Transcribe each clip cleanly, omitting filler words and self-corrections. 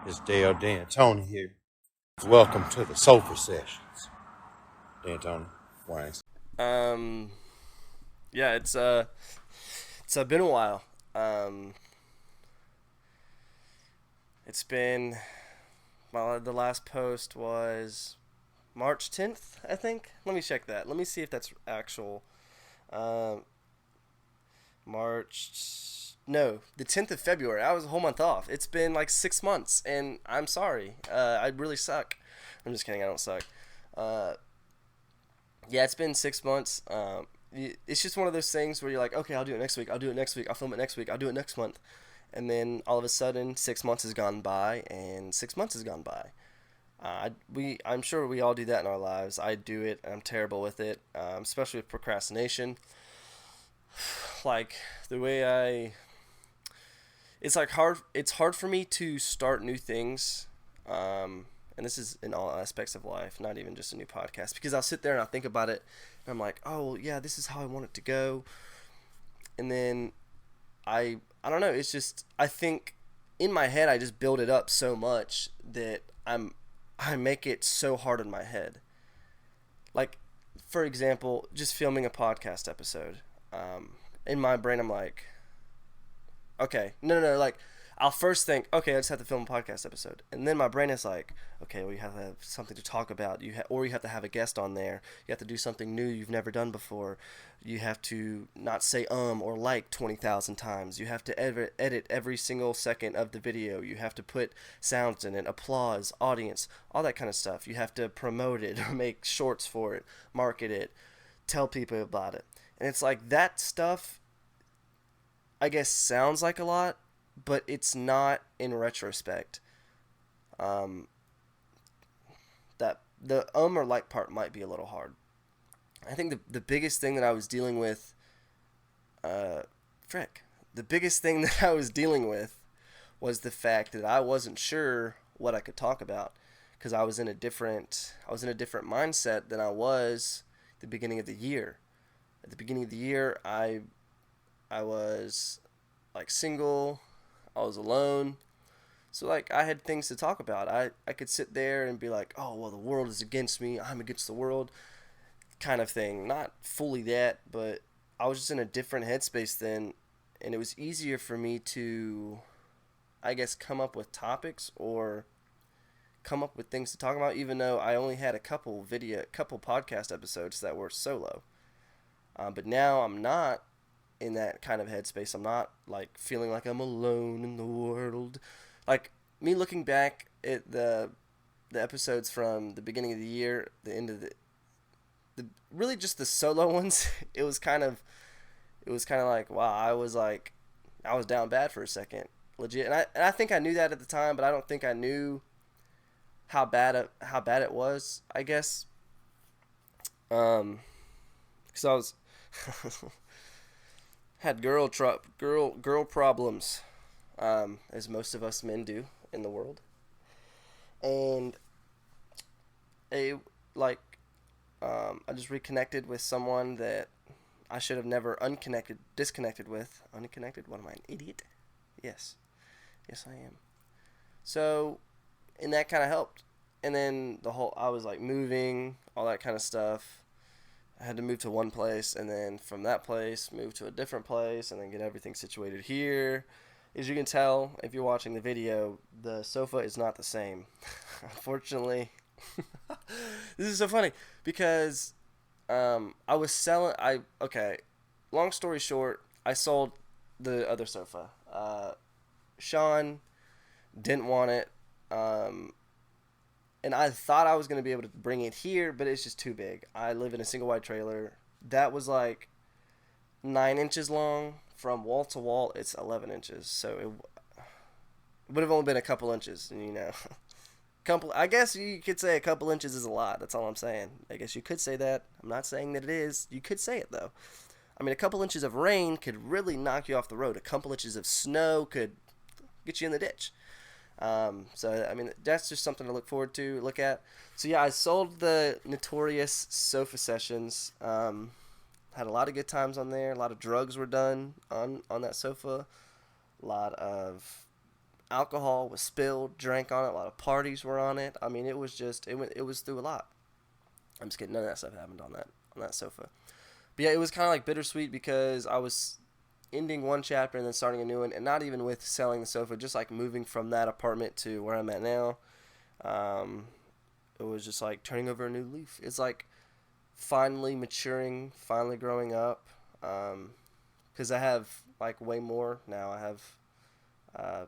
It's Dale D'Antoni here. Welcome to the Sofa Sessions. D'Antoni, Wayne. Um, yeah, it's been a while. Um, it's been well, the last post was March 10th, I think. Let me check that. Let me see if that's actual. Um, March. No, the 10th of February. I was a whole month off. It's been like 6 months, and I'm sorry. I really suck. I'm just kidding. I don't suck. Uh, yeah, it's been 6 months. It's just one of those things where you're like, okay, I'll do it next week. I'll do it next week. I'll film it next week. I'll do it next month. And then all of a sudden, 6 months has gone by, and 6 months has gone by. I'm sure we all do that in our lives. I do it, and I'm terrible with it, especially with procrastination. Like the way it's like hard. It's hard for me to start new things, and this is in all aspects of life, not even just a new podcast. Because I'll sit there and I'll think about it, and I'm like, oh well, yeah, this is how I want it to go, and then I don't know. It's just I think in my head I just build it up so much that I make it so hard in my head. Like, for example, just filming a podcast episode. In my brain, I'm like, okay, no. Like, I'll first think, okay, I just have to film a podcast episode, and then my brain is like, okay, well, you have to have something to talk about. Or you have to have a guest on there. You have to do something new you've never done before. You have to not say or like 20,000 times. You have to edit every single second of the video. You have to put sounds in it, applause, audience, all that kind of stuff. You have to promote it or make shorts for it, market it, tell people about it. And it's like that stuff, I guess, sounds like a lot, but it's not in retrospect. Um, that the or like part might be a little hard. I think the biggest thing that I was dealing with, uh, frick, the biggest thing that I was dealing with was the fact that I wasn't sure what I could talk about because I was in a different mindset than I was at the beginning of the year. At the beginning of the year, I was like single, I was alone. So like I had things to talk about. I could sit there and be like, "Oh, well the world is against me. I'm against the world." kind of thing. Not fully that, but I was just in a different headspace then and it was easier for me to I guess come up with topics or come up with things to talk about even though I only had a couple podcast episodes that were solo. But now I'm not in that kind of headspace. I'm not like feeling like I'm alone in the world. Like me looking back at the episodes from the beginning of the year, the end of the really just the solo ones. It was kind of like wow. I was down bad for a second, legit. And I think I knew that at the time, but I don't think I knew how bad it was. I guess because I was had girl problems, as most of us men do in the world, and a like I just reconnected with someone that I should have never disconnected with. Unconnected? What am I, an idiot? Yes, yes I am. So, and that kind of helped. And then I was like moving, all that kind of stuff. I had to move to one place, and then from that place, move to a different place, and then get everything situated here. As you can tell, if you're watching the video, the sofa is not the same. Unfortunately, this is so funny because I was selling. I okay. Long story short, I sold the other sofa. Sean didn't want it, um, and I thought I was gonna be able to bring it here, but it's just too big. I live in a single wide trailer that was like 9 inches long from wall to wall. It's 11 inches, so it would have only been a couple inches, you know. Couple. I guess you could say a couple inches is a lot. That's all I'm saying. I guess you could say that. I'm not saying that it is. You could say it though. I mean, a couple inches of rain could really knock you off the road. A couple inches of snow could get you in the ditch. So I mean, that's just something to look forward to, look at. So yeah, I sold the notorious sofa sessions. Had a lot of good times on there. A lot of drugs were done on that sofa. A lot of alcohol was spilled, drank on it. A lot of parties were on it. I mean, it was just it was through a lot. I'm just kidding. None of that stuff happened on that sofa. But yeah, it was kind of like bittersweet because I was ending one chapter and then starting a new one, and not even with selling the sofa, just like moving from that apartment to where I'm at now. Um, it was just like turning over a new leaf. It's like finally maturing, finally growing up. Because I have like way more now. I have uh,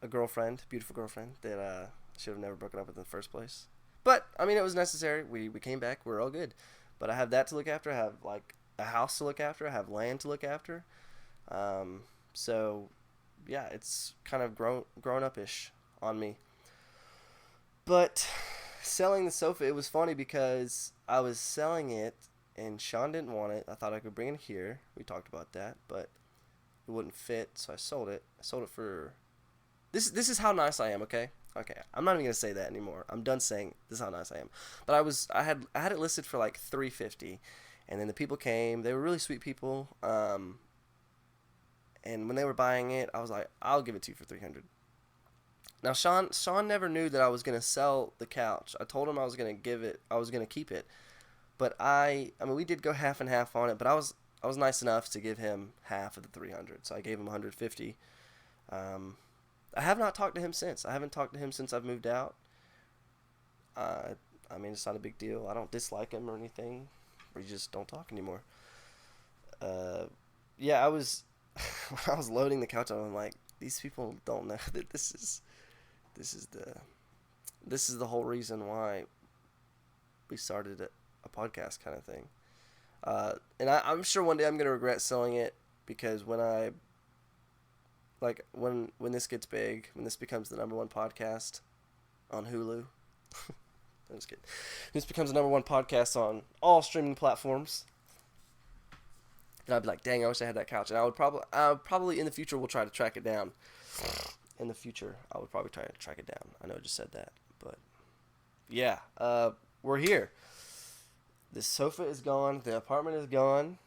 a girlfriend, beautiful girlfriend that I should have never broken up with in the first place. But I mean, it was necessary. We came back. We're all good. But I have that to look after. I have like a house to look after. I have land to look after. Um, so yeah, it's kind of grown up ish on me. But selling the sofa, it was funny because I was selling it and Sean didn't want it. I thought I could bring it here. We talked about that, but it wouldn't fit, so I sold it. I sold it for this is how nice I am, okay? Okay. I'm not even gonna say that anymore. I'm done saying this is how nice I am. But I had it listed for like $350, and then the people came. They were really sweet people. And when they were buying it, I was like, I'll give it to you for $300. Now Sean never knew that I was gonna sell the couch. I told him I was gonna keep it. But I mean we did go half and half on it, but I was nice enough to give him half of the 300. So I gave him 150. I have not talked to him since. I haven't talked to him since I've moved out. I mean, it's not a big deal. I don't dislike him or anything. We just don't talk anymore. Yeah, I was when I was loading the couch, I'm like, these people don't know that this is the whole reason why we started a podcast kind of thing. And I'm sure one day I'm gonna regret selling it because when this gets big, when this becomes the #1 podcast on Hulu, I'm just kidding. This becomes the #1 podcast on all streaming platforms. And I'd be like, dang, I wish I had that couch. And I would probably in the future will try to track it down. In the future, I would probably try to track it down. I know I just said that, but yeah, we're here. The sofa is gone. The apartment is gone.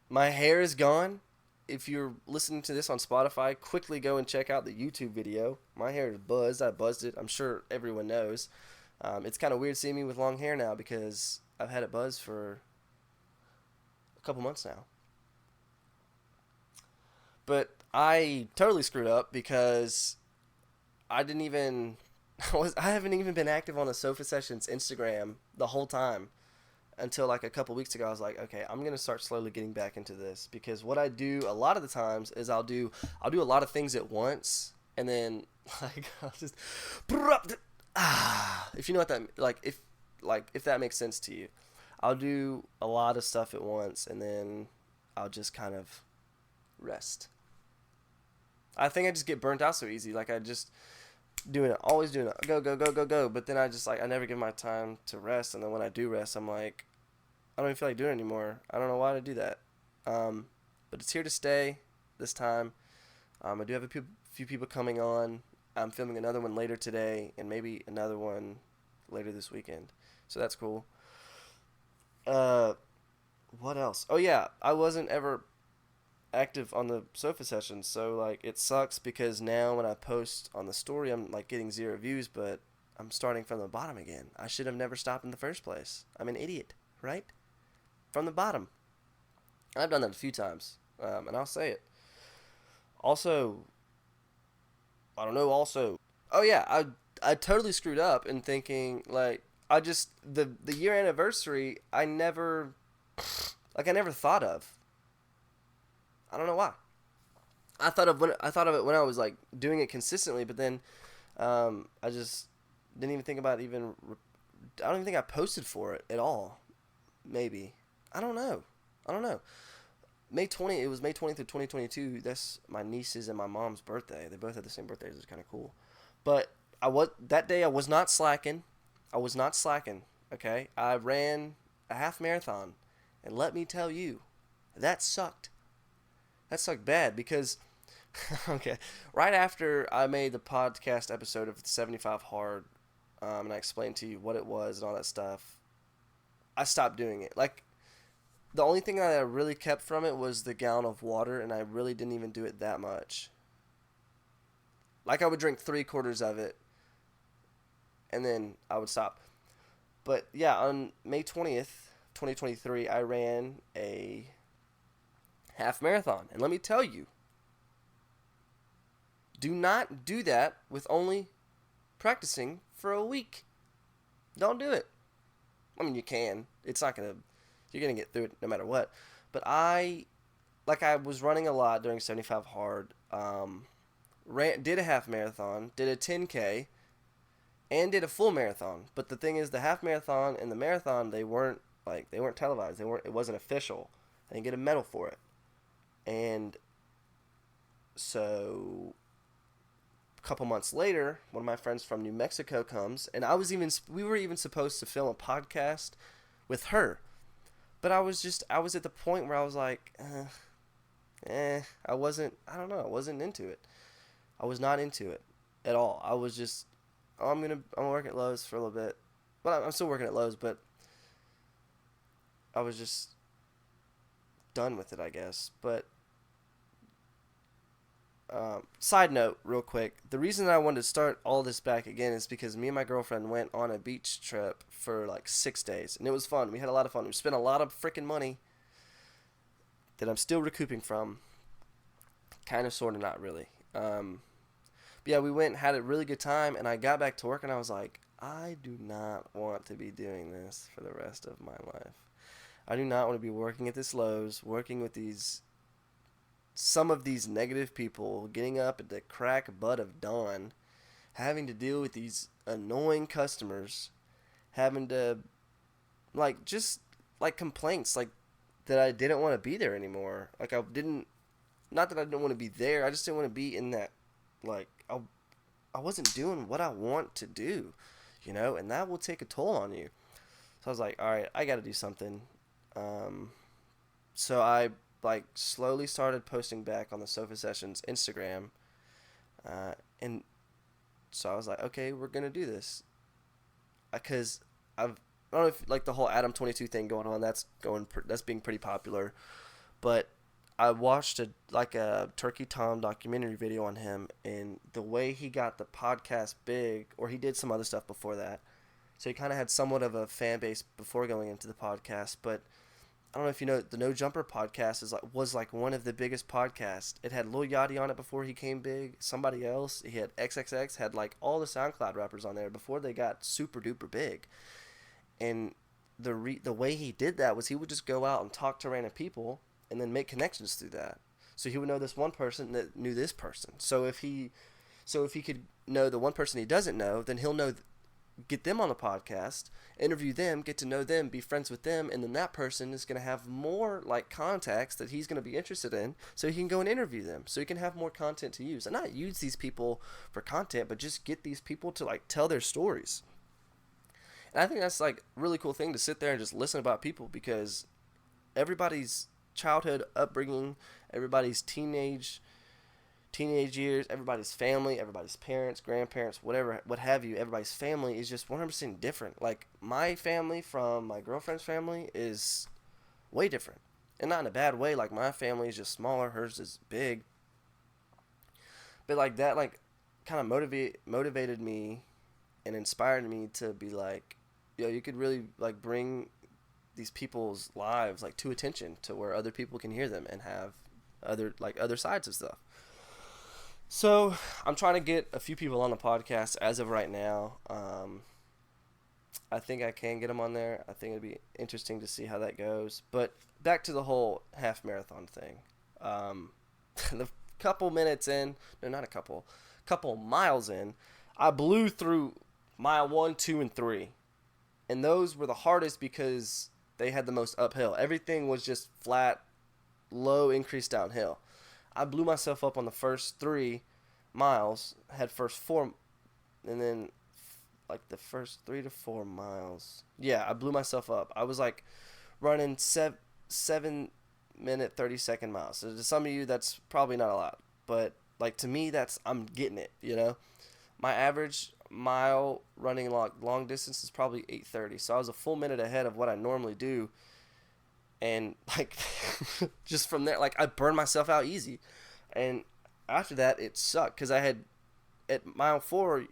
My hair is gone. If you're listening to this on Spotify, quickly go and check out the YouTube video. My hair is buzzed. I buzzed it. I'm sure everyone knows. It's kind of weird seeing me with long hair now because I've had it buzzed for a couple months now. But I totally screwed up because I didn't even I haven't even been active on the Sofa Sessions Instagram the whole time until like a couple weeks ago. I was like, okay, I'm gonna start slowly getting back into this because what I do a lot of the times is I'll do a lot of things at once and then like I'll just if you know what that if that makes sense to you. I'll do a lot of stuff at once and then I'll just kind of rest. I think I just get burnt out so easy. Like I just always doing it, go. But then I just I never give my time to rest. And then when I do rest, I'm like, I don't even feel like doing it anymore. I don't know why I do that. But it's here to stay this time. I do have a few people coming on. I'm filming another one later today and maybe another one later this weekend. So that's cool. What else? Oh yeah, I wasn't ever active on the Sofa Sessions, so like it sucks because now when I post on the story I'm like getting 0 views, but I'm starting from the bottom again. I should have never stopped in the first place. I'm an idiot, right? From the bottom. I've done that a few times, and I'll say it. Also, I don't know. Also, oh yeah, I totally screwed up in thinking like the year anniversary I never thought of. I don't know why. I thought of it when I was like doing it consistently, but then I just didn't even think about I don't even think I posted for it at all. Maybe I don't know. It was May 20th of 2022. That's my niece's and my mom's birthday. They both had the same birthdays. It's kind of cool. But that day I was not slacking. Okay, I ran a half marathon, and let me tell you, that sucked. That sucked bad because, okay, right after I made the podcast episode of 75 Hard, and I explained to you what it was and all that stuff, I stopped doing it. Like, the only thing that I really kept from it was the gallon of water, and I really didn't even do it that much. Like I would drink 3/4 of it, and then I would stop. But yeah, on May 20th, 2023, I ran a half marathon. And let me tell you, do not do that with only practicing for a week. Don't do it. I mean, you can. It's not gonna. You're gonna get through it no matter what. But I was running a lot during 75 hard. Did a half marathon, did a 10K, and did a full marathon. But the thing is, the half marathon and the marathon, they weren't televised. It wasn't official. I didn't get a medal for it. And so a couple months later, one of my friends from New Mexico comes, and we were even supposed to film a podcast with her. But I was at the point where I was like, I don't know, I wasn't into it. I was not into it at all. I was just, I'm gonna work at Lowe's for a little bit. But I'm still working at Lowe's, but I was just done with it, I guess. But side note, real quick, the reason that I wanted to start all this back again is because me and my girlfriend went on a beach trip for like 6 days, and it was fun. We had a lot of fun. We spent a lot of freaking money that I'm still recouping from. Kind of, sort of, not really. But yeah, we went and had a really good time, and I got back to work, and I was like, I do not want to be doing this for the rest of my life. I do not want to be working at this Lowe's, working with some of these negative people, getting up at the crack butt of dawn, having to deal with these annoying customers, having to, complaints, that I didn't want to be there anymore. Not that I didn't want to be there, I just didn't want to be in that, I wasn't doing what I want to do, and that will take a toll on you. So I was like, all right, I got to do something. So I slowly started posting back on the Sofa Sessions Instagram, and so I was like, okay, we're gonna do this, because I don't know if the whole Adam 22 thing going on, that's being pretty popular, but I watched a Turkey Tom documentary video on him, and the way he got the podcast big, or he did some other stuff before that, so he kind of had somewhat of a fan base before going into the podcast. But I don't know if you know, the No Jumper podcast was one of the biggest podcasts. It had Lil Yachty on it before he came big. Somebody else, he had XXX, had all the SoundCloud rappers on there before they got super duper big. And the way he did that was he would just go out and talk to random people and then make connections through that. So he would know this one person that knew this person. So if he could know the one person he doesn't know, then he'll get them on the podcast, interview them, get to know them, be friends with them, and then that person is going to have more contacts that he's going to be interested in, so he can go and interview them, so he can have more content to use. And not use these people for content, but just get these people to tell their stories. And I think that's a really cool thing, to sit there and just listen about people, because everybody's childhood upbringing, everybody's teenage years, everybody's family, everybody's parents, grandparents, what have you, everybody's family is just 100% different. My family from my girlfriend's family is way different, and not in a bad way. My family is just smaller, hers is big, but that kind of motivated me and inspired me to be you could really bring these people's lives to attention, to where other people can hear them and have other sides of stuff. So I'm trying to get a few people on the podcast as of right now. I think I can get them on there. I think it'd be interesting to see how that goes. But back to the whole half marathon thing. The couple minutes in, no, not a couple miles in, I blew through mile 1, 2, and 3. And those were the hardest because they had the most uphill. Everything was just flat, low increase downhill. I blew myself up on the first 3 miles, had first 4, and then the first 3 to 4 miles. Yeah, I blew myself up. I was running 7-minute, 30-second miles. So to some of you, that's probably not a lot. But to me, I'm getting it, My average mile running long distance is probably 8:30. So I was a full minute ahead of what I normally do. And just from there, I burned myself out easy. And after that, it sucked because I had at mile 4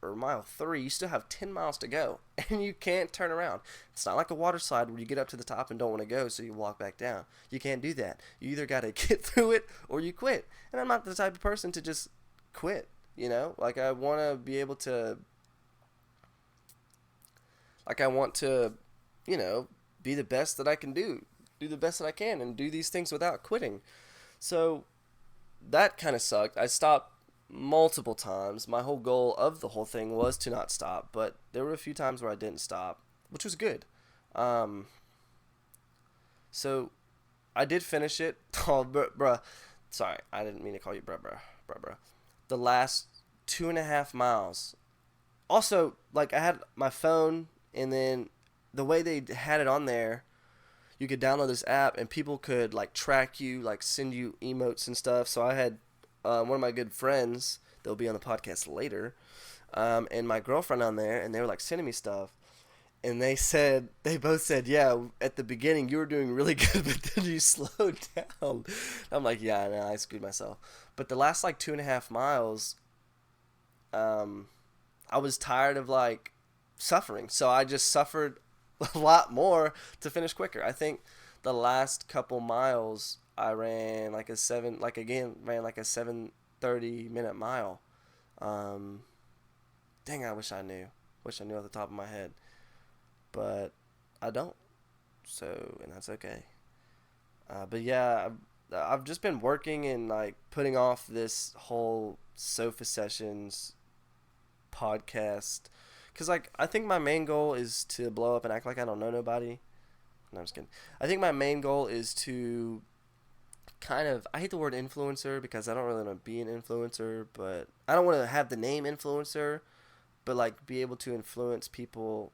or mile 3, you still have 10 miles to go, and you can't turn around. It's not like a water slide where you get up to the top and don't want to go, so you walk back down. You can't do that. You either got to get through it or you quit. And I'm not the type of person to just quit, you know? Like, I want to be able to, you know, be the best that I can do the best that I can, and do these things without quitting. So that kind of sucked. I stopped multiple times. My whole goal of the whole thing was to not stop, but there were a few times where I didn't stop, which was good. So I did finish it. Oh, bruh. Sorry, I didn't mean to call you bruh. The last 2.5 miles. Also, like, I had my phone, and then the way they had it on there, you could download this app, and people could, like, track you, like, send you emotes and stuff. So I had one of my good friends, they'll be on the podcast later, and my girlfriend on there, and they were, like, sending me stuff. And they both said, yeah, at the beginning you were doing really good, but then you slowed down. I'm like, yeah, no, I screwed myself. But the last, like, 2.5 miles, I was tired of, like, suffering. So I just suffered a lot more to finish quicker. I think the last couple miles I ran like a 7:30 minute mile. Dang, I wish I knew. Wish I knew off the top of my head. But I don't. So, and that's okay. But yeah, I've just been working and, like, putting off this whole Sofa Sessions podcast. Because, like, I think my main goal is to blow up and act like I don't know nobody. No, I'm just kidding. I think my main goal is to kind of, I hate the word influencer because I don't really want to be an influencer, but I don't want to have the name influencer, but, like, be able to influence people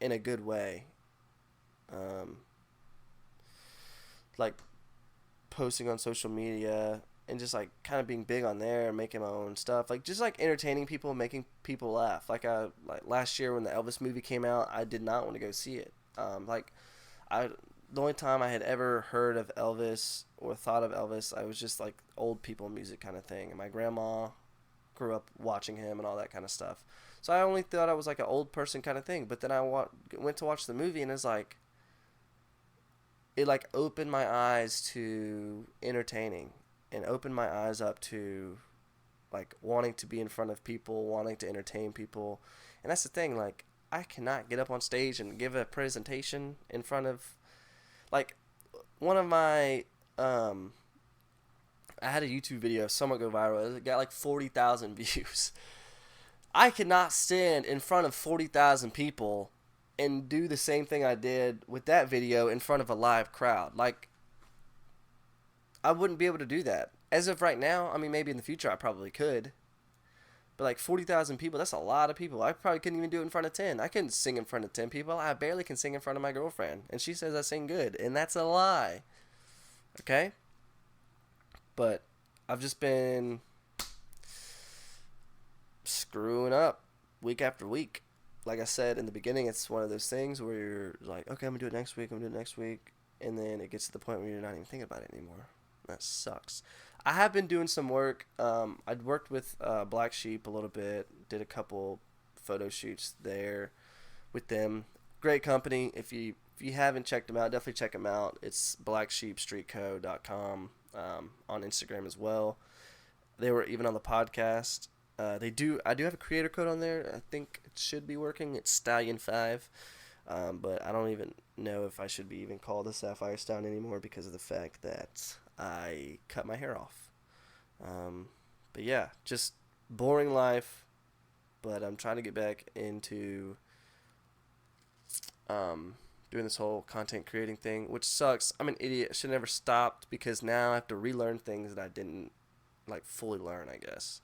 in a good way. Like, posting on social media and just, like, kind of being big on there and making my own stuff, like, just, like, entertaining people, making people laugh. Like last year when the Elvis movie came out, I did not want to go see it. The only time I had ever heard of Elvis or thought of Elvis, I was just, like, old people music kind of thing, and my grandma grew up watching him and all that kind of stuff. So I only thought I was, like, an old person kind of thing. But then I went to watch the movie, and it's like, it, like, opened my eyes to entertaining, and opened my eyes up to, like, wanting to be in front of people, wanting to entertain people. And that's the thing, like, I cannot get up on stage and give a presentation in front of, like, one of my, I had a YouTube video somewhat go viral. It got, like, 40,000 views. I cannot stand in front of 40,000 people and do the same thing I did with that video in front of a live crowd. Like, I wouldn't be able to do that. As of right now, I mean, maybe in the future I probably could. But, like, 40,000 people, that's a lot of people. I probably couldn't even do it in front of 10. I couldn't sing in front of 10 people. I barely can sing in front of my girlfriend. And she says I sing good. And that's a lie. Okay? But I've just been screwing up week after week. Like I said in the beginning, it's one of those things where you're like, okay, I'm going to do it next week. And then it gets to the point where you're not even thinking about it anymore. That sucks. I have been doing some work. I'd worked with Black Sheep a little bit. Did a couple photo shoots there with them. Great company. If you haven't checked them out, definitely check them out. It's blacksheepstreetco.com, on Instagram as well. They were even on the podcast. I do have a creator code on there. I think it should be working. It's Stallion5. But I don't even know if I should be even called a Sapphire Stallion anymore because of the fact that I cut my hair off. But yeah, just boring life. But I'm trying to get back into doing this whole content creating thing, which sucks. I'm an idiot. I should have never stopped because now I have to relearn things that I didn't, like, fully learn, I guess.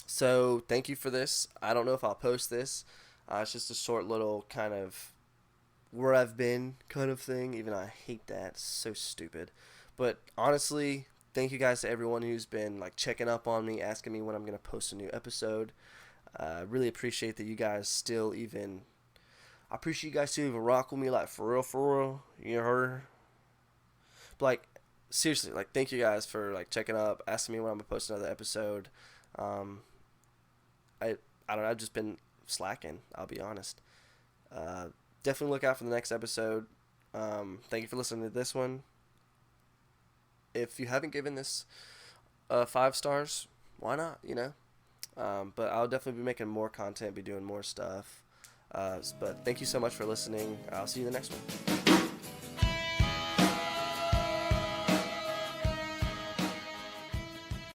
So thank you for this. I don't know if I'll post this. It's just a short little kind of where I've been kind of thing, even though I hate that. It's so stupid. But honestly, thank you guys to everyone who's been, like, checking up on me, asking me when I'm going to post a new episode. I really appreciate that you guys still even... I appreciate you guys still even rock with me, like, for real, for real. You heard? But, like, seriously, like, thank you guys for like checking up, asking me when I'm gonna post another episode. I I don't know. I've just been slacking. I'll be honest. Uh, Definitely look out for the next episode. Thank you for listening to this one. If you haven't given this 5 stars, why not? But I'll definitely be making more content, be doing more stuff. But thank you so much for listening. I'll see you in the next one.